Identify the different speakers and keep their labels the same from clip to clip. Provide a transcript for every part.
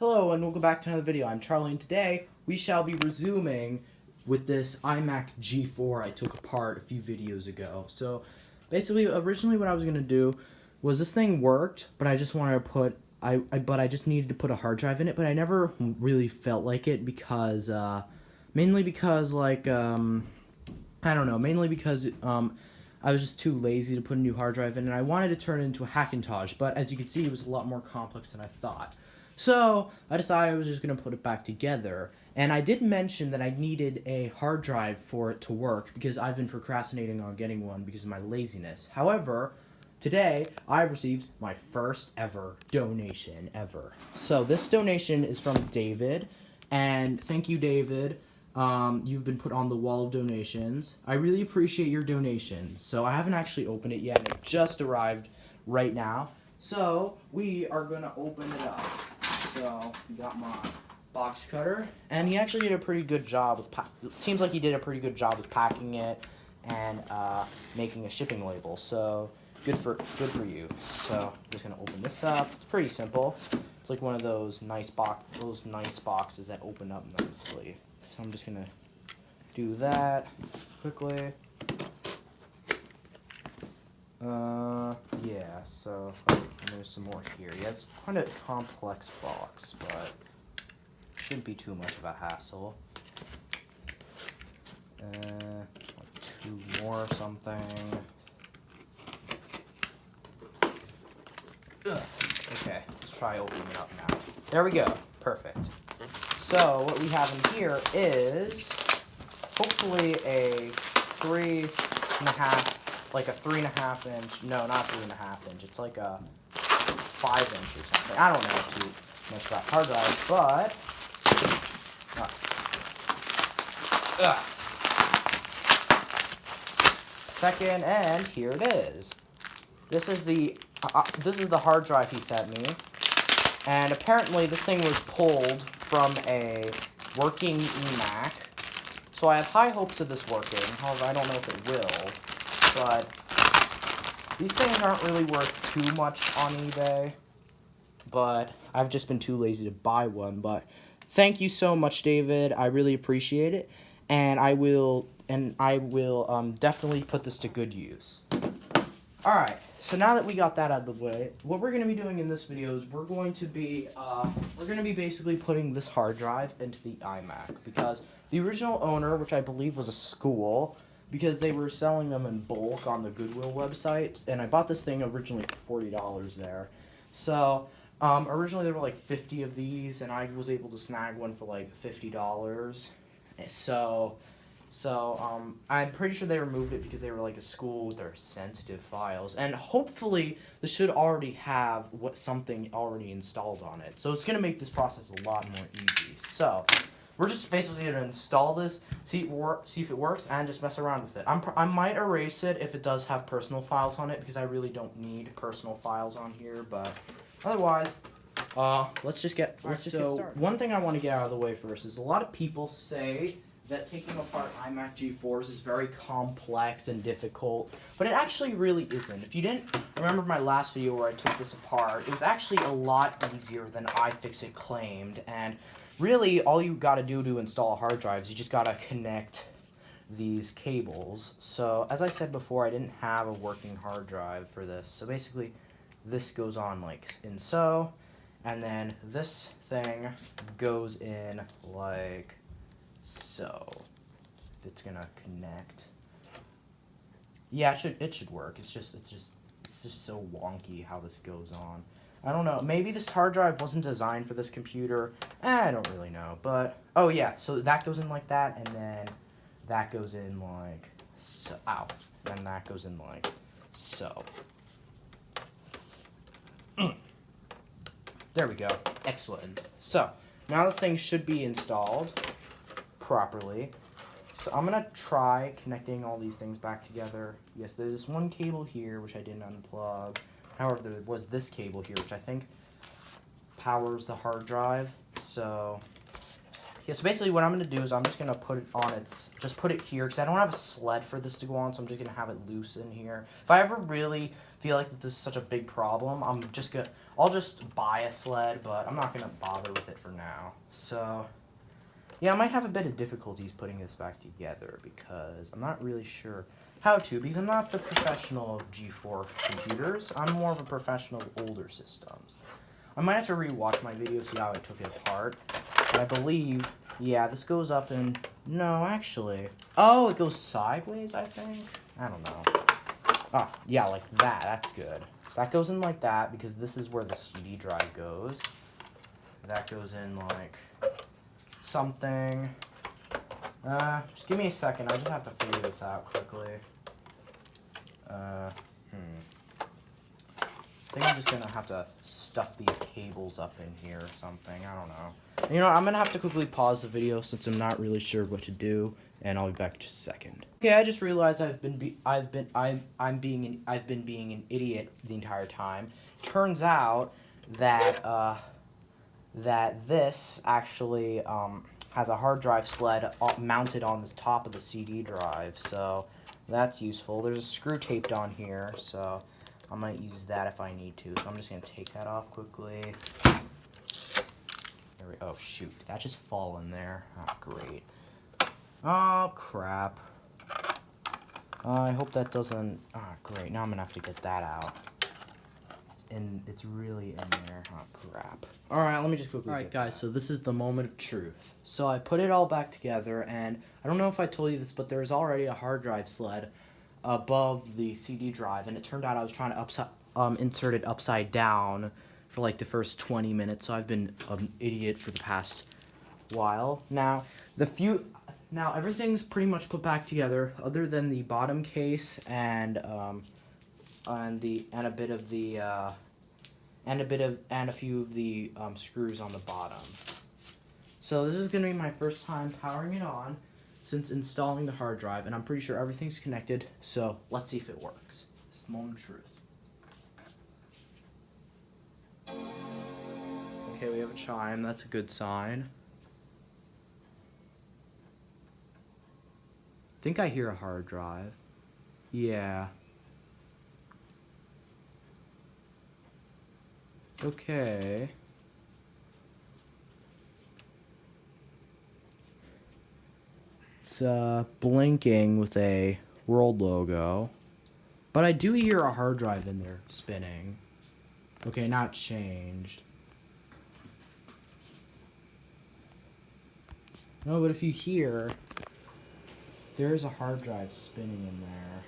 Speaker 1: Hello and welcome back to another video. I'm Charlie and today we shall be resuming with this iMac G4 I took apart a few videos ago. So basically originally what I was going to do was this thing worked, but I just wanted to put I just needed to put a hard drive in it, but I never really felt like it because mainly because like I don't know, mainly because I was just too lazy to put a new hard drive in, and I wanted to turn it into a Hackintosh, but as you can see, it was a lot more complex than I thought. So I decided I was just going to put it back together, and I did mention that I needed a hard drive for it to work because I've been procrastinating on getting one because of my laziness. However, today I've received my first ever donation ever. So this donation is from David, and thank you, David. You've been put on the wall of donations. I really appreciate your donations. So I haven't actually opened it yet, and it just arrived right now. So we are gonna open it up. So we got my box cutter, and he actually did a pretty good job with. It seems like he did a pretty good job with packing it and making a shipping label. So good for you. So I'm just gonna open this up. It's pretty simple. It's like one of those nice boxes that open up nicely. So I'm just gonna do that quickly. Yeah, so there's some more here. Yeah, it's kind of a complex box, but shouldn't be too much of a hassle. Two more or something. Ugh. Okay, let's try opening it up now. There we go. Perfect. So what we have in here is hopefully a 3.5 inch. No, not 3.5 inch. It's like a 5 inch or something. I don't know too much about hard drives, but second, and here it is. This is the hard drive he sent me, and apparently this thing was pulled from a working iMac. So I have high hopes of this working. However, I don't know if it will. But these things aren't really worth too much on eBay. But I've just been too lazy to buy one. But thank you so much, David. I really appreciate it, and I will definitely put this to good use. All right. So now that we got that out of the way, what we're going to be doing in this video is we're going to be basically putting this hard drive into the iMac, because the original owner, which I believe was a school, because they were selling them in bulk on the Goodwill website, and I bought this thing originally for $40 there. So originally there were like 50 of these, and I was able to snag one for like $50. So I'm pretty sure they removed it because they were like a school with their sensitive files, and hopefully this should already have something already installed on it. So it's gonna make this process a lot more easy. So we're just basically gonna install this, see if it works, and just mess around with it. I might erase it if it does have personal files on it, because I really don't need personal files on here. But otherwise, let's just get started. One thing I want to get out of the way first is a lot of people say that taking apart iMac G4s is very complex and difficult, but it actually really isn't. If you didn't remember my last video where I took this apart, it was actually a lot easier than iFixit claimed, and really all you gotta do to install a hard drive is you just gotta connect these cables. So as I said before, I didn't have a working hard drive for this, so basically this goes on like so, and then this thing goes in like so. If it's gonna connect, yeah, it should work. It's just so wonky how this goes on. I don't know. Maybe this hard drive wasn't designed for this computer. I don't really know. But oh yeah, so that goes in like that, and then that goes in like so. Ow. Then that goes in like so. There we go. Excellent. So now the thing should be installed properly. So I'm gonna try connecting all these things back together. Yes, there's this one cable here which I didn't unplug. However, there was this cable here which I think powers the hard drive. So Yeah, so basically what I'm going to do is I'm just going to put it on just put it here, because I don't have a sled for this to go on, so I'm just going to have it loose in here. If I ever really feel like that this is such a big problem, I'll just buy a sled, but I'm not going to bother with it for now. So, yeah, I might have a bit of difficulties putting this back together, because I'm not really sure how to, because I'm not the professional of G4 computers. I'm more of a professional of older systems. I might have to rewatch my video, see how I took it apart. But I believe, yeah, this goes up and... No, actually. Oh, it goes sideways, I think? I don't know. Oh, yeah, like that. That's good. So that goes in like that, because this is where the CD drive goes. That goes in like something. Just give me a second. I just have to figure this out quickly. I think I'm just going to have to stuff these cables up in here or something. I don't know. You know, I'm going to have to quickly pause the video since I'm not really sure what to do, and I'll be back in just a second. Okay, I just realized I've been being an idiot the entire time. Turns out that that this actually has a hard drive sled mounted on the top of the CD drive, so that's useful. There's a screw taped on here, so I might use that if I need to. So I'm just going to take that off quickly. Oh, shoot. Did that just fall in there? Oh, great. Oh, crap. I hope that doesn't... Oh, great. Now I'm going to have to get that out. It's really in there. Oh, crap. Alright, let me just quickly... Alright, guys, so this is the moment of truth. So I put it all back together, and I don't know if I told you this, but there is already a hard drive sled above the CD drive, and it turned out I was trying to insert it upside down for like the first 20 minutes, so I've been an idiot for the past while. Now everything's pretty much put back together, other than the bottom case and a few of the screws on the bottom. So this is gonna be my first time powering it on since installing the hard drive, and I'm pretty sure everything's connected, so let's see if it works. It's the moment of truth. Okay, we have a chime, that's a good sign. I think I hear a hard drive. Yeah. Okay. It's blinking with a world logo. But I do hear a hard drive in there spinning. Okay, now it's changed. No, but if you hear, there's a hard drive spinning in there.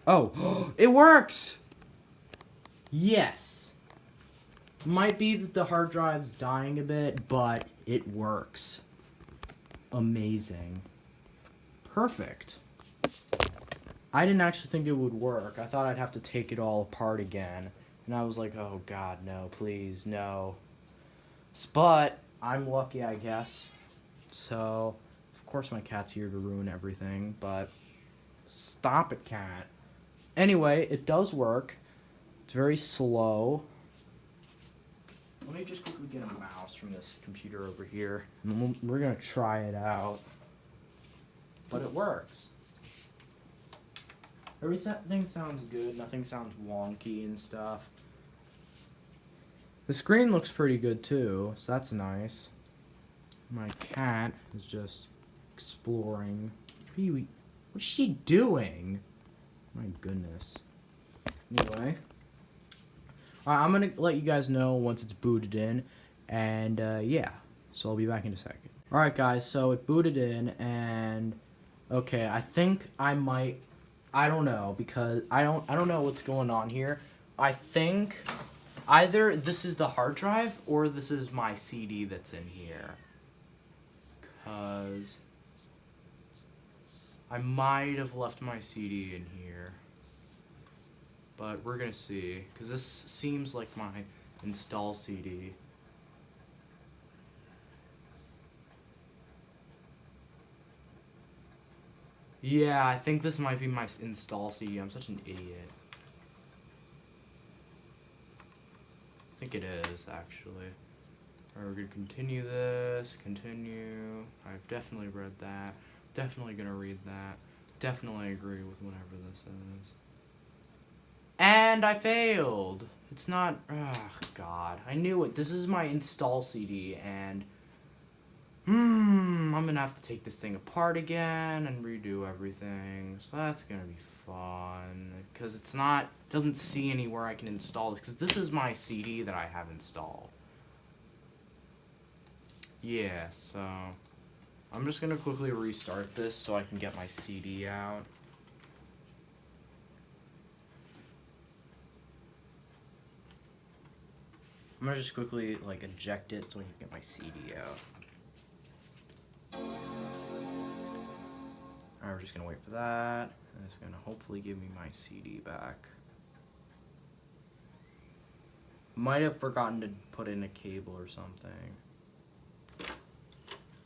Speaker 1: Oh, it works! Yes. Might be that the hard drive's dying a bit, but it works. Amazing. Perfect. I didn't actually think it would work. I thought I'd have to take it all apart again. And I was like, oh god, no, please, no. But I'm lucky, I guess. So, of course my cat's here to ruin everything, but stop it, cat. Anyway, it does work. It's very slow. Let me just quickly get a mouse from this computer over here, and we're going to try it out. But it works. Everything sounds good, nothing sounds wonky and stuff. The screen looks pretty good too, so that's nice. My cat is just exploring. What's she doing? My goodness. Anyway. I'm going to let you guys know once it's booted in. And, yeah. So I'll be back in a second. Alright, guys. So it booted in. And, okay. I think I might... I don't know. Because I don't know what's going on here. I think either this is the hard drive or this is my CD that's in here. Because I might have left my CD in here. But we're gonna see, because this seems like my install CD. Yeah, I think this might be my install CD. I'm such an idiot. think it is, actually. Alright, we're gonna continue this, continue. I've definitely read that. Definitely gonna read that. Definitely agree with whatever this is. And I failed! It's not, oh god. I knew it. This is my install CD, and I'm gonna have to take this thing apart again and redo everything. So that's gonna be fun. Because it's not, doesn't see anywhere I can install this. Because this is my CD that I have installed. Yeah, so I'm just gonna quickly restart this so I can get my CD out. I'm gonna just quickly like eject it so I can get my CD out. Alright, we're just gonna wait for that. And it's gonna hopefully give me my CD back. Might have forgotten to put in a cable or something.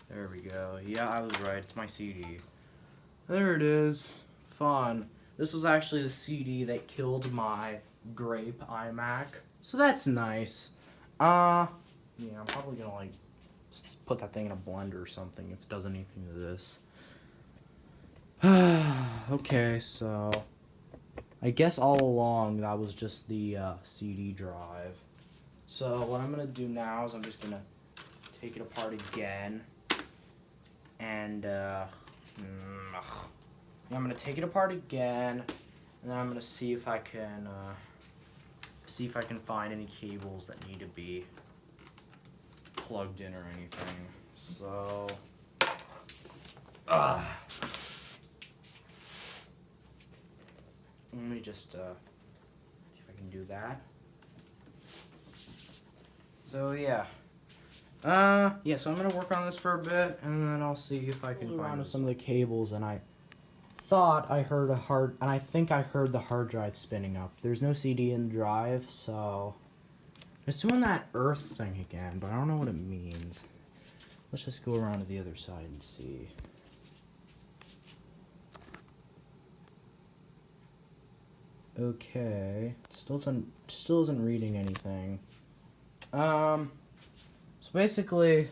Speaker 1: There we go. Yeah, I was right. It's my CD. There it is. Fun. This was actually the CD that killed my grape iMac. So that's nice. Yeah, I'm probably gonna like put that thing in a blender or something if it does anything to this. Okay, so I guess all along that was just the CD drive. So what I'm gonna do now is I'm just gonna take it apart again, and I'm gonna take it apart again, and then I'm gonna see if I can find any cables that need to be plugged in or anything. So, let me just see if I can do that. So yeah. Yeah, so I'm gonna work on this for a bit, and then I'll see if I can find some of the cables. And I thought I heard I think I heard the hard drive spinning up. There's no CD in the drive, so it's doing that earth thing again, but I don't know what it means. Let's just go around to the other side and see. Okay, still isn't reading anything. So basically,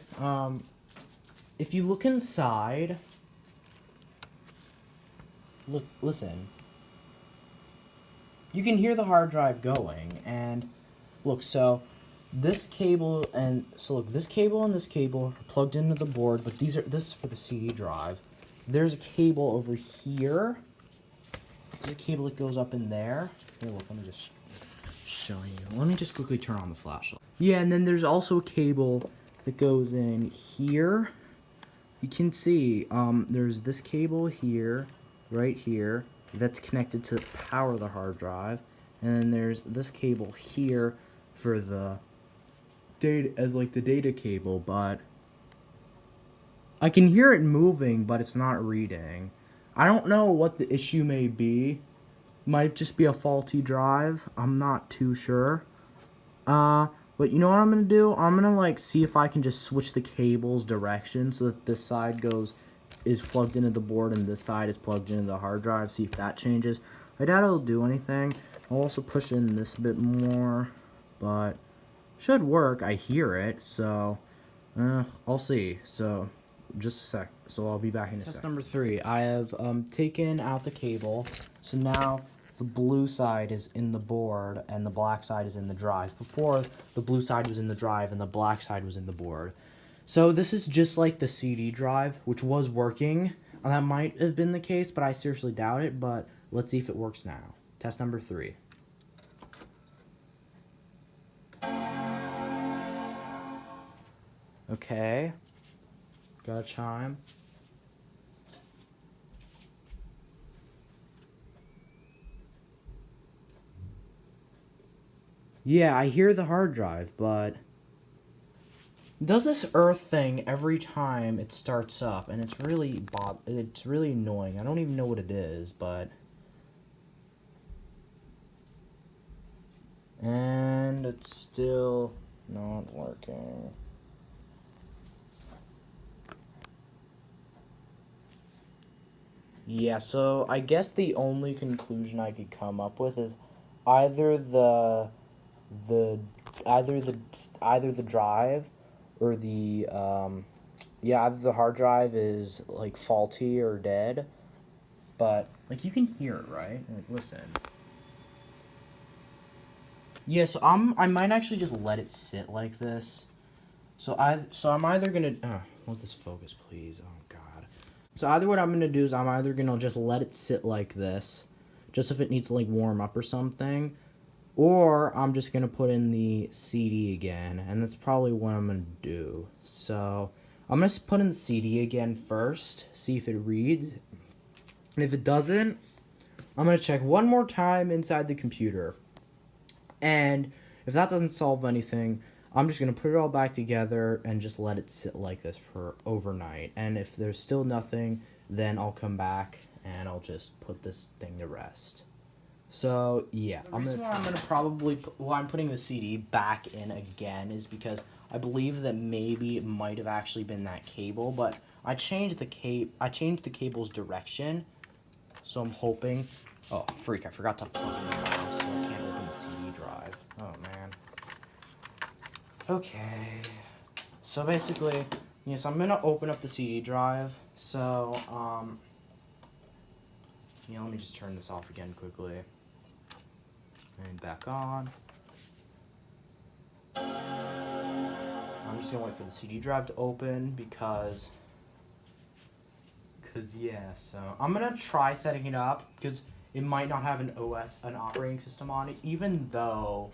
Speaker 1: if you look inside, listen, you can hear the hard drive going, and look, so this cable and this cable are plugged into the board, but this is for the CD drive. There's a cable over here. There's a cable that goes up in there. Here, look, let me just show you. Let me just quickly turn on the flashlight. Yeah, and then there's also a cable that goes in here. You can see, there's this cable here, right here, that's connected to power the hard drive, and then there's this cable here for the data, as like the data cable, but I can hear it moving, but it's not reading. I don't know what the issue may be. Might just be a faulty drive. I'm not too sure. But you know what I'm gonna do? I'm gonna like see if I can just switch the cable's direction so that this side is plugged into the board and this side is plugged into the hard drive. See if that changes. I doubt it'll do anything. I'll also push in this a bit more, but should work. I hear it, so I'll see. So just a sec. So I'll be back in a sec. Test number 3. I have taken out the cable, so now the blue side is in the board and the black side is in the drive. Before, the blue side was in the drive and the black side was in the board. So this is just like the CD drive, which was working. That might have been the case, but I seriously doubt it. But let's see if it works now. Test number 3. Okay. Got a chime. Yeah, I hear the hard drive, but it does this earth thing every time it starts up, and it's really annoying. I don't even know what it is, but and it's still not working. Yeah, so I guess the only conclusion I could come up with is either the either the drive or the yeah, either the hard drive is like faulty or dead. But like you can hear it, right? Like listen. Yeah, so I might actually just let it sit like this. So I'm either gonna let this focus, please. Oh God. So either what I'm gonna do is I'm either gonna just let it sit like this, just if it needs to like warm up or something, or I'm just gonna put in the CD again, and that's probably what I'm gonna do. So I'm gonna put in the CD again first, see if it reads, and if it doesn't, I'm gonna check one more time inside the computer, and if that doesn't solve anything, I'm just going to put it all back together and just let it sit like this for overnight. And if there's still nothing, then I'll come back and I'll just put this thing to rest. So, yeah. The reason why I'm putting the CD back in again is because I believe that maybe it might have actually been that cable, but I changed the cable's direction. So I'm hoping... Oh, freak, I forgot to plug in the mouse, so I can't open the CD drive. Oh, man. Okay, so basically, yes, I'm gonna open up the CD drive. So, yeah, let me just turn this off again quickly. And back on. I'm just gonna wait for the CD drive to open because yeah, so I'm gonna try setting it up because it might not have an operating system on it, even though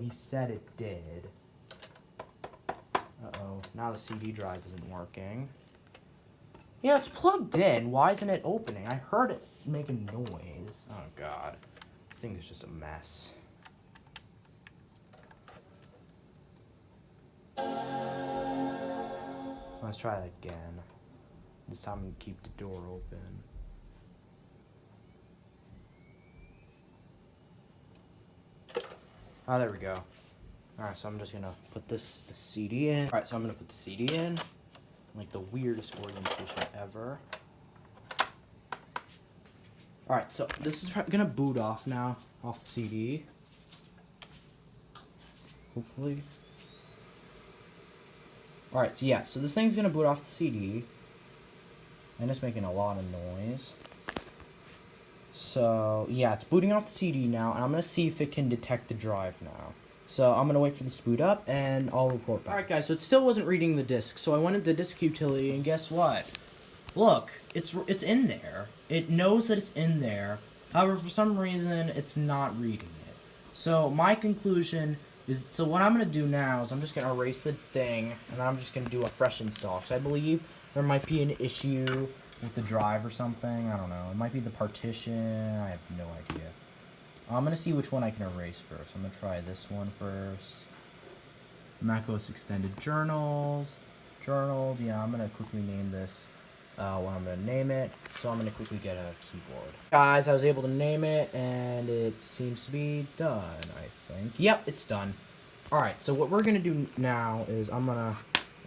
Speaker 1: he said it did. Uh-oh, now the CD drive isn't working. Yeah, it's plugged in. Why isn't it opening? I heard it making noise. Oh, God. This thing is just a mess. Let's try that again. This time I'm going to keep the door open. Oh, there we go. Alright, so I'm just gonna put the CD in. Alright, so I'm gonna put the CD in. Like the weirdest orientation ever. Alright, so this is gonna boot off now, off the CD. Hopefully. Alright, so yeah, so this thing's gonna boot off the CD. And it's making a lot of noise. So, yeah, it's booting off the CD now, and I'm going to see if it can detect the drive now. So, I'm going to wait for this to boot up, and I'll report back. Alright, guys, so it still wasn't reading the disk, so I went into disk utility, and guess what? Look, it's in there. It knows that it's in there. However, for some reason, it's not reading it. So, my conclusion is, so what I'm going to do now is I'm just going to erase the thing, and I'm just going to do a fresh install, because I believe there might be an issue with the drive or something. I don't know. It might be the partition. I have no idea. I'm going to see which one I can erase first. I'm going to try this one first. macOS Extended Journals. Journal. Yeah, I'm going to quickly name this what I'm going to name it. So I'm going to quickly get a keyboard. Guys, I was able to name it, and it seems to be done, I think. Yep, it's done. Alright, so what we're going to do now is I'm going to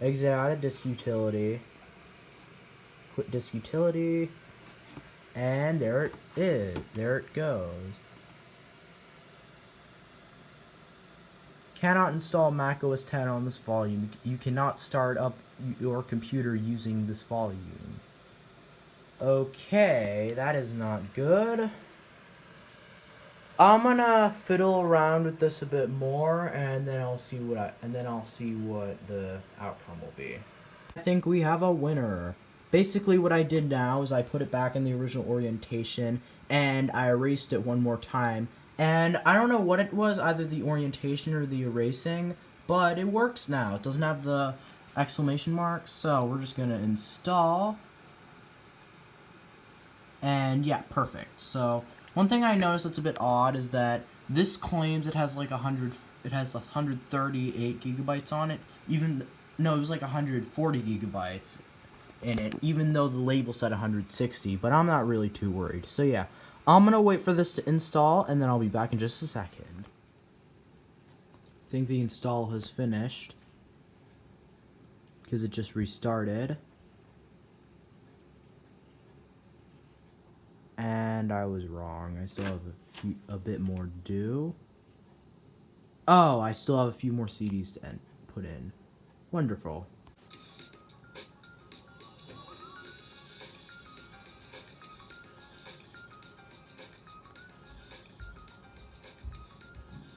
Speaker 1: exit out of disk utility. Quit disk utility, and there it is. There it goes. Cannot install macOS 10 on this volume. You cannot start up your computer using this volume. Okay, that is not good. I'm gonna fiddle around with this a bit more, and then I'll see what the outcome will be. I think we have a winner. Basically, what I did now is I put it back in the original orientation, and I erased it one more time. And I don't know what it was, either the orientation or the erasing, but it works now. It doesn't have the exclamation mark, so we're just going to install. And yeah, perfect. So one thing I noticed that's a bit odd is that this claims it has like 138 gigabytes on it. No, it was like 140 gigabytes in it, even though the label said 160, but I'm not really too worried. So yeah, I'm gonna wait for this to install, and then I'll be back in just a second. I think the install has finished, because it just restarted. And I was wrong. I still have a bit more to do. Oh, I still have a few more CDs to put in. Wonderful.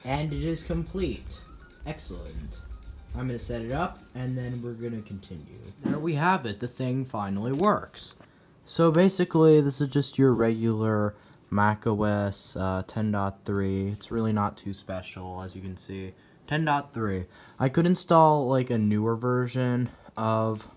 Speaker 1: And it is complete. Excellent. I'm going to set it up, and then we're going to continue. There we have it. The thing finally works. So basically, this is just your regular Mac OS 10.3. It's really not too special, as you can see. 10.3. I could install like a newer version of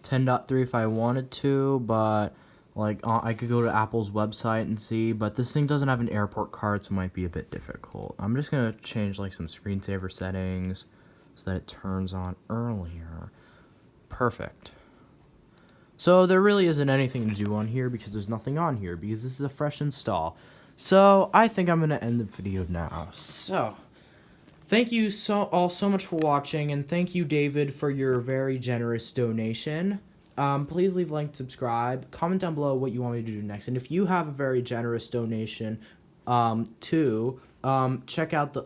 Speaker 1: 10.3 if I wanted to, but like I could go to Apple's website and see, but this thing doesn't have an airport card, so it might be a bit difficult. I'm just gonna change like some screensaver settings so that it turns on earlier. Perfect. So there really isn't anything to do on here because there's nothing on here because this is a fresh install. So I think I'm gonna end the video now. So thank you all so much for watching, and thank you, David, for your very generous donation. Please leave a like, subscribe, comment down below what you want me to do next, and if you have a very generous donation, too, go to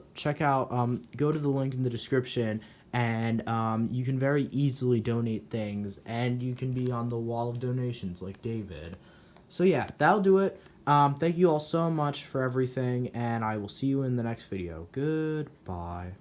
Speaker 1: the link in the description, and you can very easily donate things, and you can be on the wall of donations like David. So yeah, that'll do it. Thank you all so much for everything, and I will see you in the next video. Goodbye.